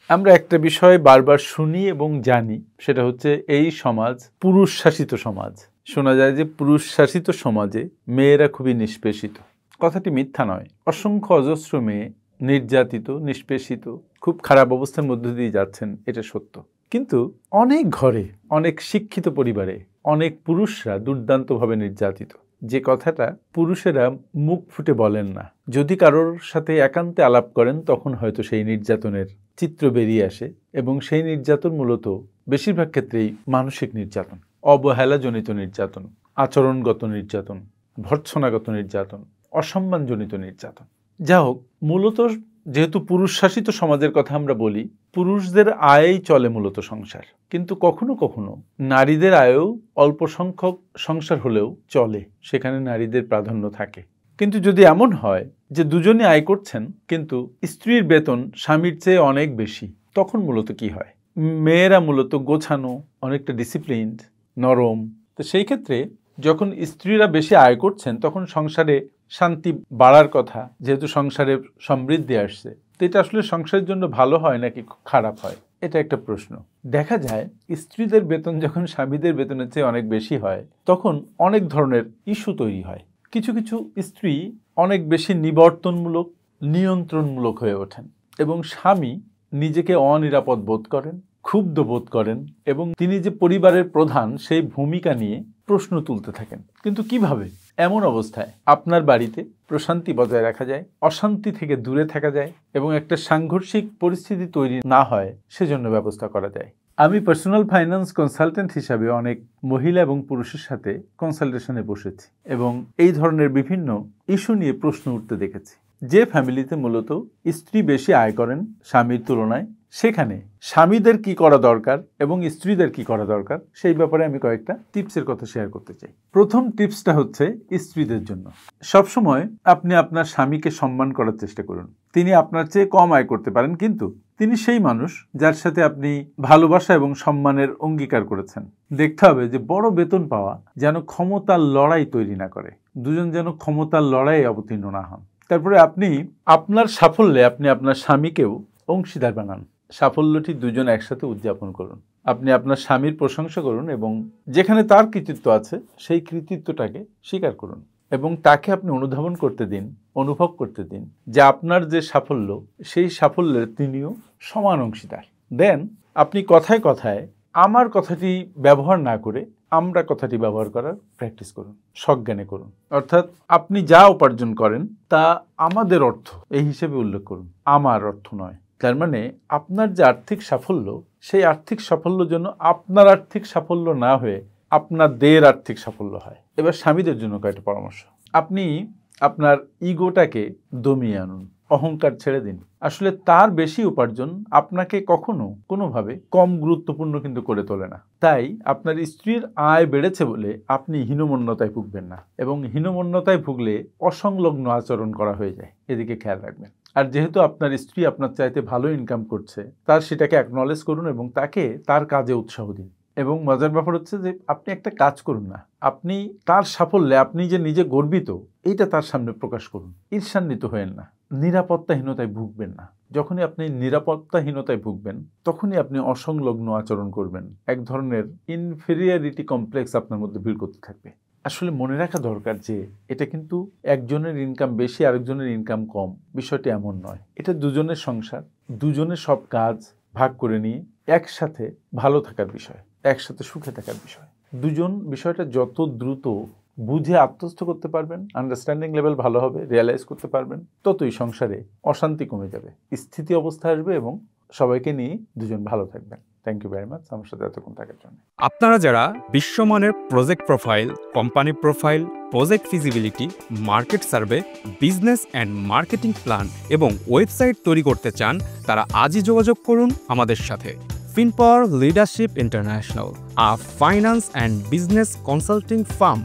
আমরা একটা বিষয় বারবার শুনি এবং জানি, সেটা হচ্ছে এই সমাজ পুরুষ শাসিত সমাজ। শোনা যায় যে পুরুষ শাসিত সমাজে মেয়েরা খুবই নিষ্পেষিত। কথাটি মিথ্যা নয়। অসংখ্য অজস্র মেয়ে নির্যাতিত, নিষ্পেষিত, খুব খারাপ অবস্থার মধ্য দিয়ে যাচ্ছেন, এটা সত্য। কিন্তু অনেক ঘরে, অনেক শিক্ষিত পরিবারে অনেক পুরুষরা দুর্দান্তভাবে নির্যাতিত, যে কথাটা পুরুষেরা মুখ ফুটে বলেন না। যদি কারোর সাথে একান্তে আলাপ করেন তখন হয়তো সেই নির্যাতনের চিত্র বেরিয়ে আসে, এবং সেই নির্যাতন মূলত বেশিরভাগ ক্ষেত্রেই মানসিক নির্যাতন, অবহেলাজনিত নির্যাতন, আচরণগত নির্যাতন, ভর্ৎসনাগত নির্যাতন, অসম্মানজনিত নির্যাতন। যা হোক, মূলত যেহেতু পুরুষ শাসিত সমাজের কথা আমরা বলি, পুরুষদের আয়েই চলে মূলত সংসার। কিন্তু কখনো কখনো নারীদের আয়েও অল্প সংখ্যক সংসার হলেও চলে, সেখানে নারীদের প্রাধান্য থাকে। কিন্তু যদি এমন হয় যে দুজনে আয় করছেন কিন্তু স্ত্রীর বেতন স্বামীর চেয়ে অনেক বেশি, তখন মূলত কি হয়? মেয়েরা মূলত গোছানো, অনেকটা ডিসিপ্লিনড, নরম। তো সেই ক্ষেত্রে যখন স্ত্রীরা বেশি আয় করছেন তখন সংসারে শান্তি বাড়ার কথা, যেহেতু সংসারে সমৃদ্ধি আসছে। তো এটা আসলে সংসারের জন্য ভালো হয় নাকি খারাপ হয়, এটা একটা প্রশ্ন। দেখা যায় স্ত্রীদের বেতন যখন স্বামীদের বেতনের চেয়ে অনেক বেশি হয় তখন অনেক ধরনের ইস্যু তৈরি হয়। কিছু কিছু স্ত্রী অনেক বেশি নিবর্তনমূলক, নিয়ন্ত্রণমূলক হয়ে ওঠেন, এবং স্বামী নিজেকে অনিরাপদ বোধ করেন, ক্ষুব্ধ বোধ করেন, এবং তিনি যে পরিবারের প্রধান সেই ভূমিকা নিয়ে প্রশ্ন তুলতে থাকেন। কিন্তু কিভাবে এমন অবস্থায় আপনার বাড়িতে প্রশান্তি বজায় রাখা যায়, অশান্তি থেকে দূরে থাকা যায়, এবং একটা সাংঘর্ষিক পরিস্থিতি তৈরি না হয় সেজন্য ব্যবস্থা করা যায়? আমি পার্সোনাল ফাইন্যান্স কনসালটেন্ট হিসাবে অনেক মহিলা এবং পুরুষের সাথে কনসালটেশনে বসেছি এবং এই ধরনের বিভিন্ন ইস্যু নিয়ে প্রশ্ন উঠতে দেখেছি। যে ফ্যামিলিতে মূলত স্ত্রী বেশি আয় করেন স্বামীর তুলনায়, সেখানে স্বামীদের কি করা দরকার এবং স্ত্রীদের কি করা দরকার, সেই ব্যাপারে আমি কয়েকটা টিপসের কথা শেয়ার করতে চাই। প্রথম টিপসটা হচ্ছে স্ত্রীদের জন্য। সবসময় আপনি আপনার স্বামীকে সম্মান করার চেষ্টা করুন। তিনি আপনার চেয়ে কম আয় করতে পারেন, কিন্তু তিনি সেই মানুষ যার সাথে আপনি ভালোবাসা এবং সম্মানের অঙ্গীকার করেছেন। দেখতে হবে যে বড় বেতন পাওয়া যেন ক্ষমতার লড়াই তৈরি না করে, দুজন যেন ক্ষমতার লড়াইয়ে অবতীর্ণ না হন। তারপরে আপনি আপনার সাফল্যে আপনি আপনার স্বামীকেও অংশীদার বানান। সাফল্যটি দুজন একসাথে উদযাপন করুন। আপনি আপনার স্বামীর প্রশংসা করুন এবং যেখানে তার কৃতিত্ব আছে সেই কৃতিত্বটাকে স্বীকার করুন, এবং তাকে আপনি অনুধাবন করতে দিন, অনুভব করতে দিন যে আপনার যে সাফল্য সেই সাফল্যের তিনিও সমান অংশীদার। দেন আপনি কথায় কথায় আমার কথাটি ব্যবহার না করে আমরা কথাটি ব্যবহার করার প্র্যাকটিস করুন, সজ্ঞানে করুন। অর্থাৎ আপনি যা উপার্জন করেন তা আমাদের অর্থ এই হিসেবে উল্লেখ করুন, আমার অর্থ নয়। তার মানে আপনার যে আর্থিক সাফল্য, সেই আর্থিক সাফল্য যেন আপনার আর্থিক সাফল্য না হয়ে আপনাদের আর্থিক সাফল্য হয়। এবার স্বামীদের জন্য কয়েকটা পরামর্শ। আপনি আপনার ইগোটাকে দমিয়ে আনুন, অহংকার ছেড়ে দিন। আসলে তার বেশি উপার্জন আপনাকে কখনো কোনোভাবে কম গুরুত্বপূর্ণ কিন্তু করে তোলে না। তাই আপনার স্ত্রীর আয় বেড়েছে বলে আপনি হীনমন্যতায় ভুগবেন না, এবং হীনমন্যতায় ভুগলে অসংলগ্ন আচরণ করা হয়ে যায়, এদিকে খেয়াল রাখবেন। আর যেহেতু আপনার স্ত্রী আপনার চাইতে ভালো ইনকাম করছে, তার সেটাকে অ্যাকনলেজ করুন এবং তাকে তার কাজে উৎসাহ দিন। এবং মজার ব্যাপার হচ্ছে যে আপনি একটা কাজ করুন না, আপনি তার সাফল্যে আপনি যে নিজে গর্বিত এইটা তার সামনে প্রকাশ করুন। ঈর্ষান্বিত হয়েন না, নিরাপত্তাহীনতায় ভুগবেন না। যখনই আপনি নিরাপত্তাহীনতায় ভুগবেন তখনই আপনি অসংলগ্ন আচরণ করবেন, এক ধরনের ইনফেরিয়রিটি কমপ্লেক্স আপনার মধ্যে ভিড় করতে থাকবে। আসলে মনে রাখা দরকার যে এটা কিন্তু একজনের ইনকাম বেশি আরেকজনের ইনকাম কম, বিষয়টি এমন নয়। এটা দুজনের সংসার, দুজনের সব কাজ ভাগ করে নিয়ে একসাথে ভালো থাকার বিষয়, একসাথে সুখে থাকার বিষয়। দুজন বিষয়টা যত দ্রুত বুঝে আত্মস্থ করতে পারবেন, আন্ডারস্ট্যান্ডিং লেভেল ভালো হবে, রিয়েলাইজ করতে পারবেন, ততই সংসারে অশান্তি কমে যাবে, স্থিতি অবস্থা আসবে এবং সবাইকে নিয়ে দুজন ভালো থাকবেন। থ্যাংক ইউ ভেরি মাচ আমার সাথে এতক্ষণ থাকার জন্য। আপনারা যারা বিশ্বমানের project profile, company profile, project feasibility, market survey, business and marketing plan এবং ওয়েবসাইট তৈরি করতে চান, তারা আজই যোগাযোগ করুন আমাদের সাথে। Finpower Leadership International, a finance and business consulting farm.